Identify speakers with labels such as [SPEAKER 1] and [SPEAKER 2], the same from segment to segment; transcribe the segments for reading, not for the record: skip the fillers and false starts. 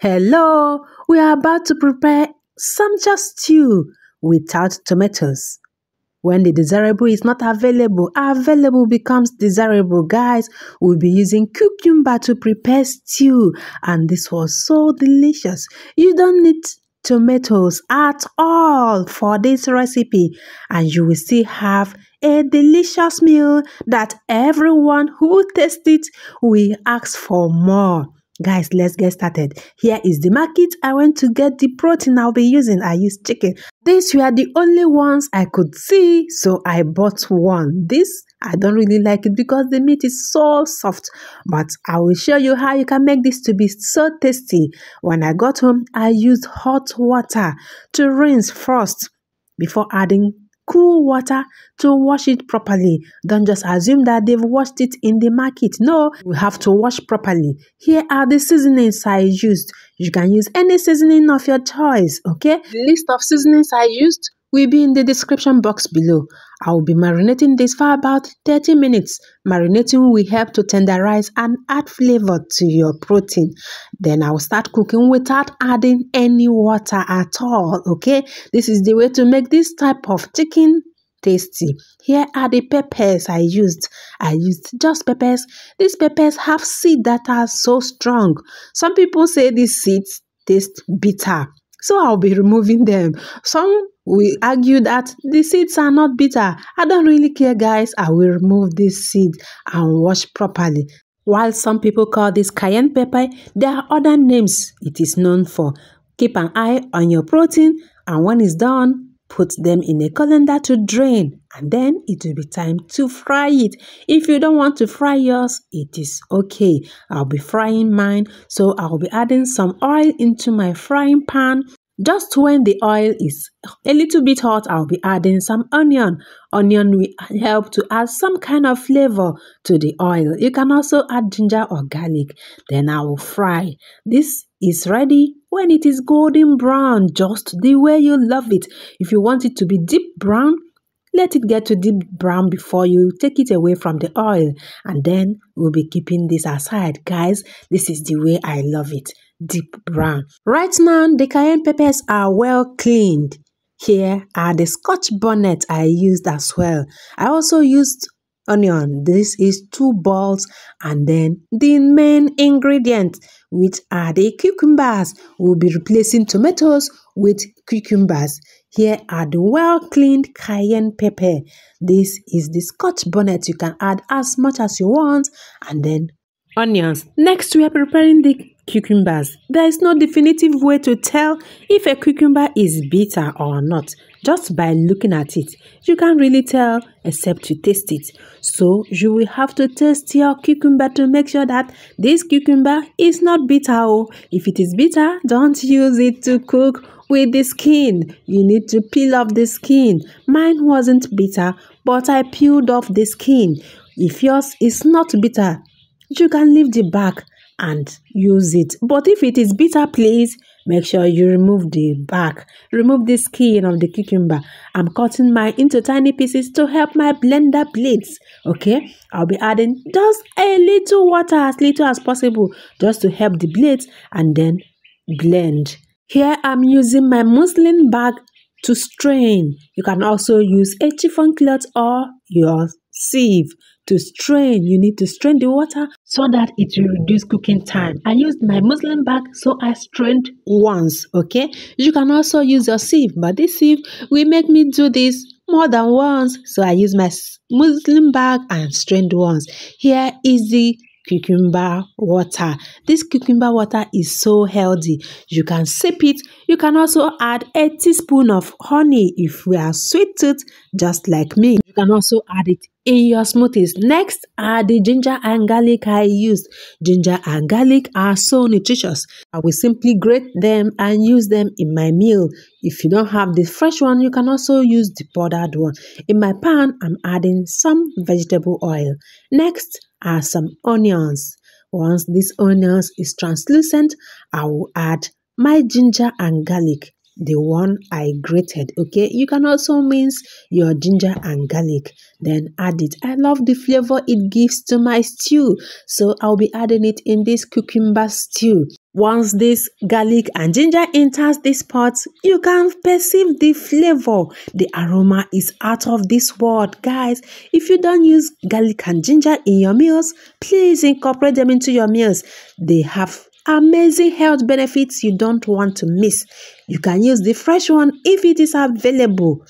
[SPEAKER 1] Hello, we are about to prepare samcha stew without tomatoes. When the desirable is not available becomes desirable. Guys, we'll be using cucumber to prepare stew, and this was so delicious. You don't need tomatoes at all for this recipe, and you will still have a delicious meal that everyone who tastes it will ask for more. Guys, let's get started. Here is the market. I went to get the protein I'll be using. I used chicken. These were the only ones I could see, so I bought one. This, I don't really like it because the meat is so soft, but I will show you how you can make this to be so tasty. When I got home, I used hot water to rinse first before adding cool water to wash it properly. Don't just assume that they've washed it in the market. No, we have to wash properly. Here are the seasonings I used. You can use any seasoning of your choice, okay? The list of seasonings I used will be in the description box below. I will be marinating this for about 30 minutes. Marinating will help to tenderize and add flavor to your protein. Then I will start cooking without adding any water at all, okay? This is the way to make this type of chicken tasty. Here are the peppers I used. I used just peppers. These peppers have seeds that are so strong. Some people say these seeds taste bitter, so I'll be removing them. Some will argue that the seeds are not bitter. I don't really care, guys. I will remove this seed and wash properly. While some people call this cayenne pepper, there are other names it is known for. Keep an eye on your protein, and when it's done, put them in a colander to drain, and then it will be time to fry it. If you don't want to fry yours, it is okay. I'll be frying mine, so I'll be adding some oil into my frying pan. Just when the oil is a little bit hot, I'll be adding some onion. Onion will help to add some kind of flavor to the oil. You can also add ginger or garlic. Then I will fry. This is ready when it is golden brown, just the way you love it. If you want it to be deep brown, let it get to deep brown before you take it away from the oil. And then we'll be keeping this aside. Guys, this is the way I love it. Deep brown. Right now, the cayenne peppers are well cleaned. Here are the scotch bonnet I used as well. I also used onion. This is 2 balls, and then the main ingredient, which are the cucumbers. We'll be replacing tomatoes with cucumbers. Here are the well-cleaned cayenne pepper. This is the scotch bonnet. You can add as much as you want, and then onions. Next, we are preparing the cucumbers. There is no definitive way to tell if a cucumber is bitter or not. Just by looking at it, you can't really tell except to taste it. So you will have to taste your cucumber to make sure that this cucumber is not bitter. If it is bitter, don't use it to cook with the skin. You need to peel off the skin. Mine wasn't bitter, but I peeled off the skin. If yours is not bitter, you can leave the back and use it. But if it is bitter, please make sure you remove the back. Remove the skin of the cucumber. I'm cutting mine into tiny pieces to help my blender blades. Okay, I'll be adding just a little water, as little as possible, just to help the blades, and then blend. Here I'm using my muslin bag to strain. You can also use a chiffon cloth or your sieve to strain. You need to strain the water so that it will reduce cooking time. I used my muslin bag, so I strained once, okay? You can also use your sieve, but this sieve will make me do this more than once, so I use my muslin bag and strained once. Here is the cucumber water. This cucumber water is so healthy. You can sip it. You can also add a teaspoon of honey if we are sweet tooth, just like me. You can also add it in your smoothies. Next are the ginger and garlic I used. Ginger and garlic are so nutritious. I will simply grate them and use them in my meal. If you don't have the fresh one, you can also use the powdered one. In my pan, I'm adding some vegetable oil. Next are some onions. Once this onions is translucent, I will add my ginger and garlic. the one I grated. Okay, you can also mince your ginger and garlic, then add it. I love the flavor it gives to my stew, so I'll be adding it in this cucumber stew. Once this garlic and ginger enters this pot, you can perceive the flavor. The aroma is out of this world, guys. If you don't use garlic and ginger in your meals, please incorporate them into your meals. They have amazing health benefits you don't want to miss. You can use the fresh one if it is available.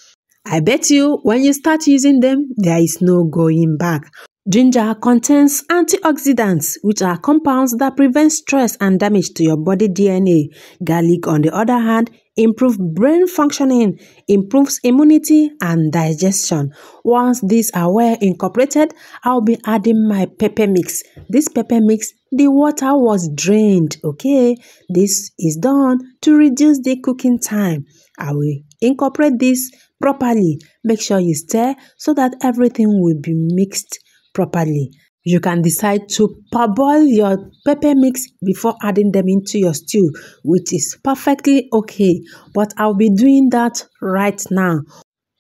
[SPEAKER 1] I bet you when you start using them, there is no going back. Ginger contains antioxidants, which are compounds that prevent stress and damage to your body DNA. Garlic, on the other hand, improves brain functioning, improves immunity and digestion. Once these are well incorporated, I'll be adding my pepper mix. This pepper mix, the water was drained, okay? This is done to reduce the cooking time. I will incorporate this properly. Make sure you stir so that everything will be mixed properly. You can decide to parboil your pepper mix before adding them into your stew, which is perfectly okay, but I'll be doing that right now.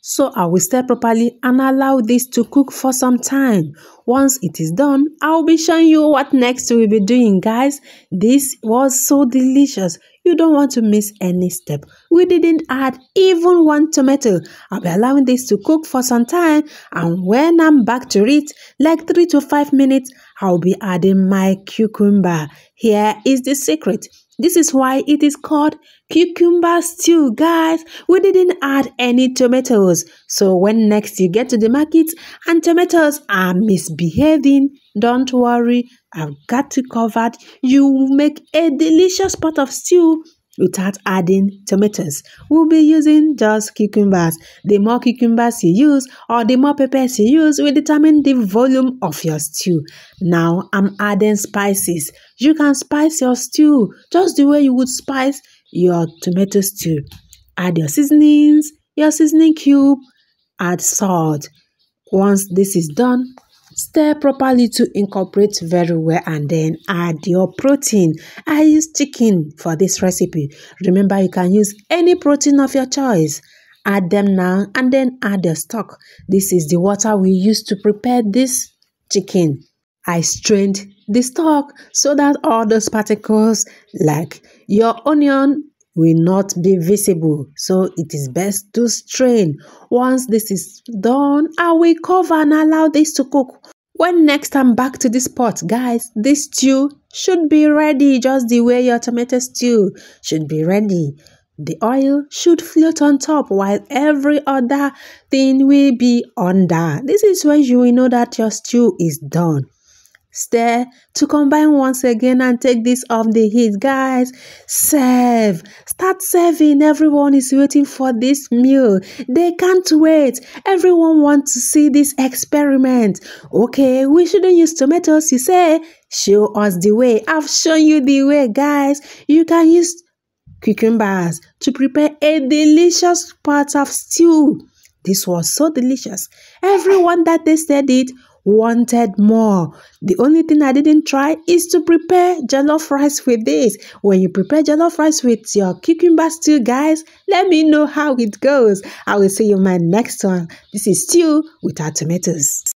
[SPEAKER 1] So I will stir properly and allow this to cook for some time. Once it is done, I'll be showing you what next we'll be doing, guys. This was so delicious. You don't want to miss any step. We didn't add even one tomato. I'll be allowing this to cook for some time, and when I'm back to it, like 3 to 5 minutes, I'll be adding my cucumber. Here is the secret. This is why it is called cucumber stew, guys. We didn't add any tomatoes. So when next you get to the market and tomatoes are misbehaving, don't worry, I've got you covered. You will make a delicious pot of stew without adding tomatoes. We'll be using just cucumbers. The more cucumbers you use or the more peppers you use will determine the volume of your stew. Now I'm adding spices. You can spice your stew just the way you would spice your tomato stew. Add your seasonings, your seasoning cube, add salt. Once this is done, stir properly to incorporate very well and then add your protein. I use chicken for this recipe. Remember, you can use any protein of your choice. Add them now and then add the stock. This is the water we use to prepare this chicken. I strained the stock so that all those particles like your onion will not be visible, so it is best to strain. Once this is done, I will cover and allow this to cook. When next I'm back to this pot, guys, this stew should be ready just the way your tomato stew should be ready. The oil should float on top while every other thing will be under. This is when you will know that your stew is done. Stir to combine once again and take this off the heat, guys. Serve. Start serving. Everyone is waiting for this meal. They can't wait. Everyone wants to see this experiment. Okay, we shouldn't use tomatoes, you say? Show us the way. I've shown you the way, guys. You can use cucumbers to prepare a delicious pot of stew. This was so delicious. Everyone that tasted it wanted more. The only thing I didn't try is to prepare jollof rice with this. When you prepare jollof rice with your cucumber stew, guys, let me know how it goes. I will see you in my next one. This is stew without tomatoes.